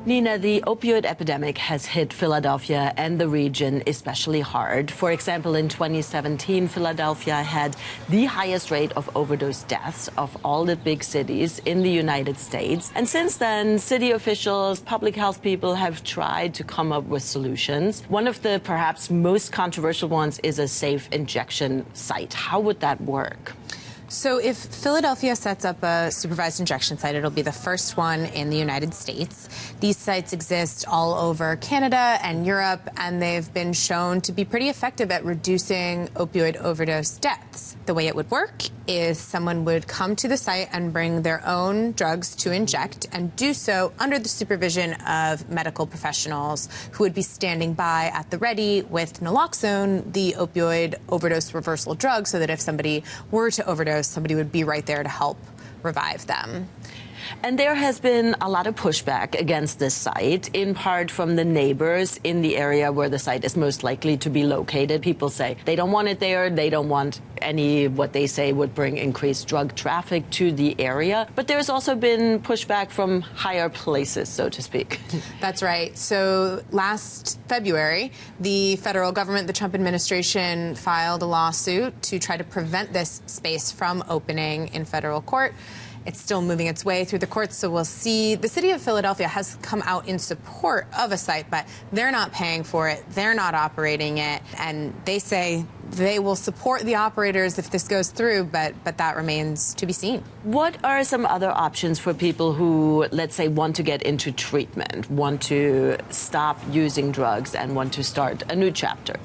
Nina, the opioid epidemic has hit Philadelphia and the region especially hard. For example, in 2017, Philadelphia had the highest rate of overdose deaths of all the big cities in the United States. And since then, city officials, public health people have tried to come up with solutions. One of the perhaps most controversial ones is a safe injection site. How would that work? So if Philadelphia sets up a supervised injection site, it'll be the first one in the United States. These sites exist all over Canada and Europe, and they've been shown to be pretty effective at reducing opioid overdose deaths. The way it would work is someone would come to the site and bring their own drugs to inject and do so under the supervision of medical professionals who would be standing by at the ready with naloxone, the opioid overdose reversal drug, so that if somebody were to overdose, somebody would be right there to help revive them. And there has been a lot of pushback against this site, in part from the neighbors in the area where the site is most likely to be located. People say they don't want it there. They don't want any, what they say would bring increased drug traffic to the area. But there's also been pushback from higher places, so to speak. That's right. So last February, the federal government, the Trump administration, filed a lawsuit to try to prevent this space from opening in federal court. It's still moving its way through the courts, so we'll see. The city of Philadelphia has come out in support of a site, but they're not paying for it. They're not operating it. And they say they will support the operators if this goes through, but that remains to be seen. What are some other options for people who, let's say, want to get into treatment, want to stop using drugs and want to start a new chapter?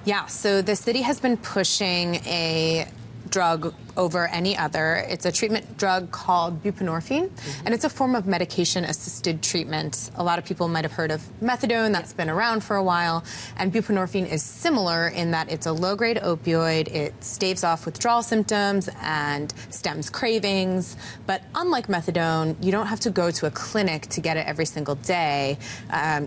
Yeah, so the city has been pushing a drug over any other. It's a treatment drug called buprenorphine, and it's a form of medication-assisted treatment. A lot of people might have heard of methadone. That's been around for a while, and buprenorphine is similar in that it's a low-grade opioid. It staves off withdrawal symptoms and stems cravings, but unlike methadone, you don't have to go to a clinic to get it every single day.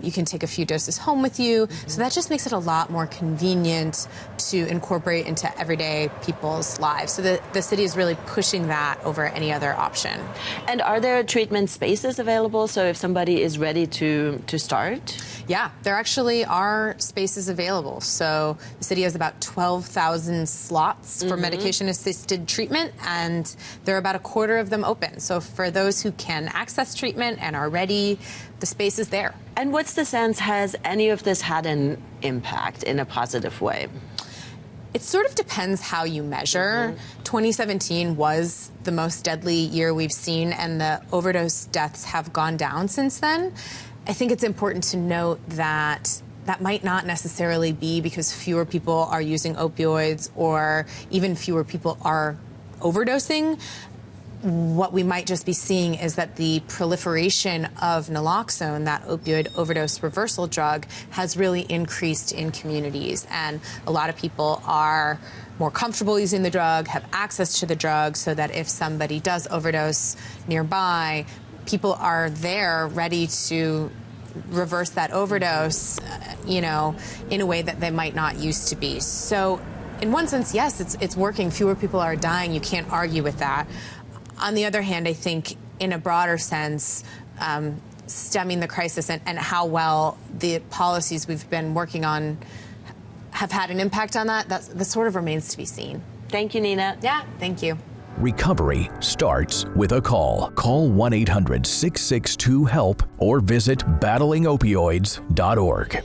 You can take a few doses home with you, so that just makes it a lot more convenient to incorporate into everyday people's lives. So the city is really pushing that over any other option. And are there treatment spaces available? So if somebody is ready to start? Yeah, there actually are spaces available. So the city has about 12,000 slots for medication-assisted treatment, and there are about a quarter of them open. So for those who can access treatment and are ready, the space is there. And what's the sense, has any of this had an impact in a positive way? It sort of depends how you measure. 2017 was the most deadly year we've seen, and the overdose deaths have gone down since then. I think it's important to note that that might not necessarily be because fewer people are using opioids or even fewer people are overdosing. What we might just be seeing is that the proliferation of naloxone, that opioid overdose reversal drug, has really increased in communities. And a lot of people are more comfortable using the drug, have access to the drug, so that if somebody does overdose nearby, people are there ready to reverse that overdose, in a way that they might not used to be. So in one sense, yes, it's working. Fewer people are dying. You can't argue with that. On the other hand, I think in a broader sense, stemming the crisis and how well the policies we've been working on have had an impact on that sort of remains to be seen. Thank you, Nina. Yeah, thank you. Recovery starts with a call. Call 1-800-662-HELP or visit battlingopioids.org.